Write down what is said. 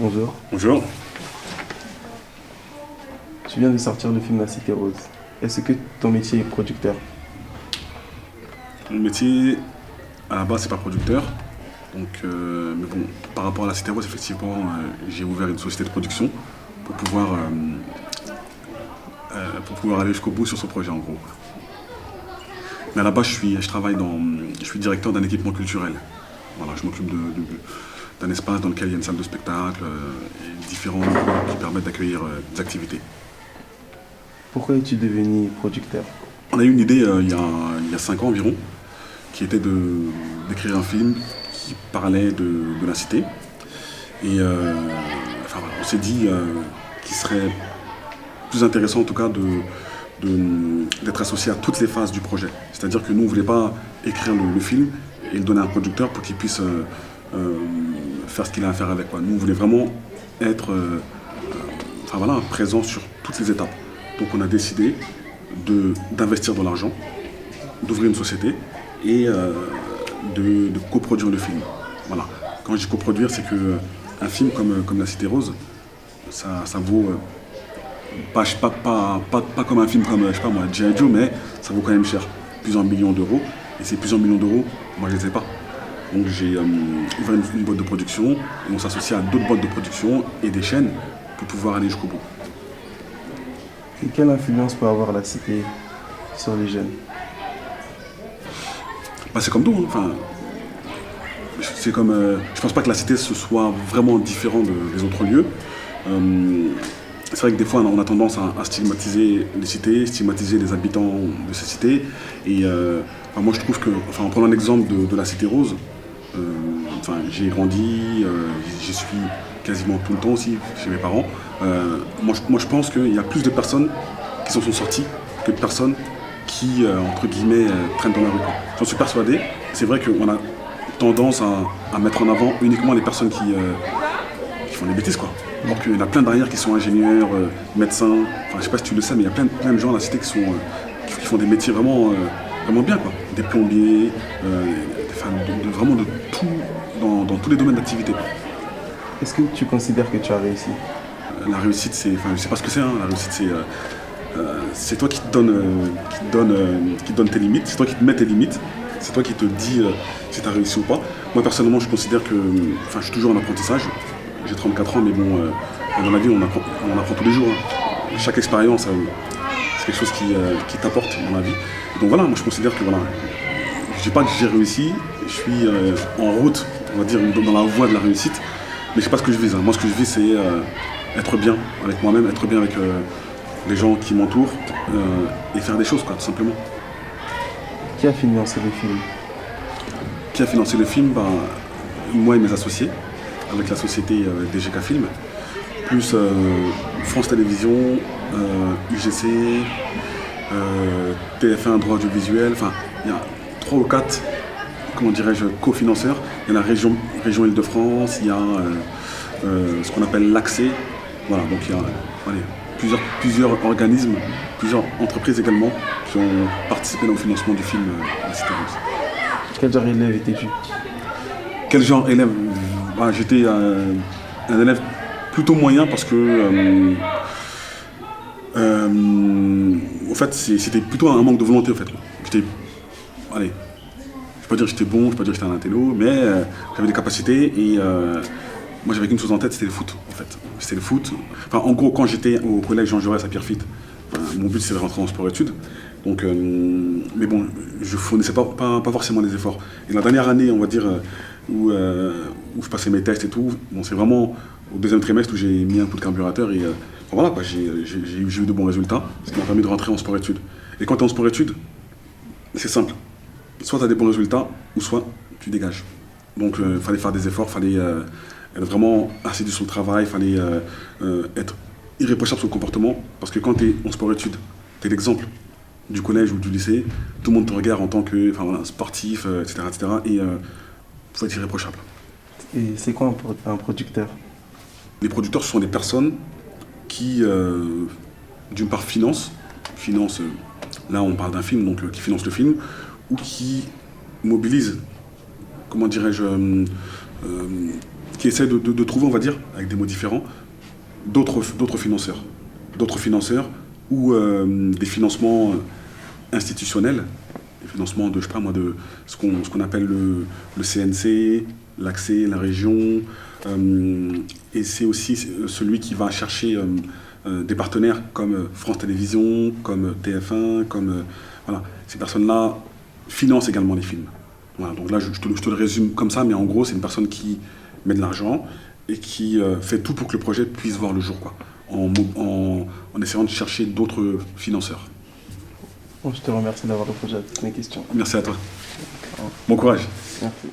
Bonjour. Bonjour. Tu viens de sortir le film La Cité Rose. Est-ce que ton métier est producteur? Mon métier, à la base, c'est pas producteur. Donc, mais bon, par rapport à La Cité Rose, effectivement, j'ai ouvert une société de production pour pouvoir aller jusqu'au bout sur ce projet, en gros. Mais à la base, je suis directeur d'un équipement culturel. Voilà, je m'occupe d'un espace dans lequel il y a une salle de spectacle et différents locaux qui permettent d'accueillir des activités. Pourquoi es-tu devenu producteur? On a eu une idée il y a 5 ans environ, qui était d'écrire un film qui parlait de la cité. Et enfin, voilà, on s'est dit qu'il serait plus intéressant en tout cas d'être associé à toutes les phases du projet. C'est-à-dire que nous, on ne voulait pas écrire le film et le donner à un producteur pour qu'il puisse faire ce qu'il a à faire avec. Quoi. Nous, on voulait vraiment être enfin, voilà, présent sur toutes les étapes. Donc on a décidé d'investir de l'argent, d'ouvrir une société et de coproduire le film. Voilà. Quand je dis coproduire, c'est qu'un film comme La Cité Rose, ça vaut pas comme un film comme, je sais pas moi, G.I. Joe, mais ça vaut quand même cher. Plusieurs millions d'euros. Et ces plusieurs millions d'euros, moi je ne les ai pas. Donc j'ai ouvert une boîte de production et on s'associe à d'autres boîtes de production et des chaînes pour pouvoir aller jusqu'au bout. Et quelle influence peut avoir la cité sur les jeunes? Bah, c'est comme tout. Hein. Enfin, c'est comme, je pense pas que la cité ce soit vraiment différent des autres lieux. C'est vrai que des fois on a tendance à stigmatiser les cités, stigmatiser les habitants de ces cités. Et enfin, moi je trouve que, enfin, en prenant l'exemple de la Cité Rose, enfin, j'y ai grandi, j'y suis quasiment tout le temps aussi chez mes parents. Moi je pense qu'il y a plus de personnes qui s'en sont sorties que de personnes qui, entre guillemets, traînent dans la rue. J'en suis persuadé. C'est vrai qu'on a tendance à mettre en avant uniquement les personnes qui font des bêtises, quoi. Alors qu'il y en a plein derrière qui sont ingénieurs, médecins, enfin je sais pas si tu le sais, mais il y a plein de gens à la cité qui font des métiers vraiment bien, quoi. Des plombiers, vraiment de tout, dans tous les domaines d'activité. Est-ce que tu considères que tu as réussi? La réussite, c'est, enfin je sais pas ce que c'est, hein. La réussite c'est toi qui te donne tes limites, c'est toi qui te mets tes limites, c'est toi qui te dis si tu as réussi ou pas. Moi personnellement je considère que, enfin je suis toujours en apprentissage. J'ai 34 ans, mais bon, dans la vie, on apprend tous les jours. Hein. Chaque expérience, c'est quelque chose qui t'apporte dans la vie. Et donc voilà, moi je considère que voilà, je dis pas que j'ai réussi, je suis en route, on va dire, dans la voie de la réussite, mais je sais pas ce que je vise. Hein. Moi, ce que je vise, c'est être bien avec moi-même, être bien avec les gens qui m'entourent et faire des choses, quoi, tout simplement. Qui a financé le film? Qui a financé le film? Moi et mes associés, avec la société DGK Film, plus France Télévisions, UGC, TF1 Droit Audiovisuel, enfin il y a 3 ou 4, comment dirais-je, cofinanceurs. Il y a la région Île-de-France, il y a ce qu'on appelle l'accès, voilà, donc il y a plusieurs organismes, plusieurs entreprises également qui ont participé au financement du film La Cité Rose. Quel genre d'élève étais-tu? Quel genre d'élève? J'étais un élève plutôt moyen parce que en fait c'était plutôt un manque de volonté en fait. Allez, je ne peux pas dire que j'étais bon, je ne peux pas dire que j'étais un intello, mais j'avais des capacités et moi j'avais qu'une chose en tête, c'était le foot en fait. C'était le foot. Enfin en gros quand j'étais au collège Jean Jaurès à Pierrefitte, mon but c'était de rentrer en sport-études. Donc, mais bon, je fournissais pas forcément les efforts. Et la dernière année, on va dire, où je passais mes tests et tout, bon, c'est vraiment au 2e trimestre où j'ai mis un coup de carburateur et voilà, quoi, j'ai eu de bons résultats, ce qui m'a permis de rentrer en sport-études. Et quand tu es en sport-études, c'est simple. Soit tu as des bons résultats, ou soit tu dégages. Donc, il fallait faire des efforts, il fallait être vraiment assidu sur le travail, il fallait être irréprochable sur le comportement, parce que quand tu es en sport-études, tu es l'exemple du collège ou du lycée, tout le monde te regarde en tant que sportif, etc. Et il faut être irréprochable. Et c'est quoi un producteur? Les producteurs, ce sont des personnes qui, d'une part, financent, là on parle d'un film, donc qui financent le film, ou qui mobilisent, comment dirais-je, qui essaie de trouver, on va dire, avec des mots différents, d'autres financeurs. D'autres financeurs ou des financements institutionnels, des financements de, je sais pas moi, de ce qu'on appelle le CNC, l'accès, la région. Et c'est aussi celui qui va chercher des partenaires comme France Télévisions, comme TF1, comme... voilà. Ces personnes-là financent également les films. Voilà, donc là, je te le résume comme ça, mais en gros, c'est une personne qui met de l'argent et qui fait tout pour que le projet puisse voir le jour, quoi, en essayant de chercher d'autres financeurs. Bon, je te remercie d'avoir répondu à toutes mes questions. Merci à toi. Bon courage. Merci.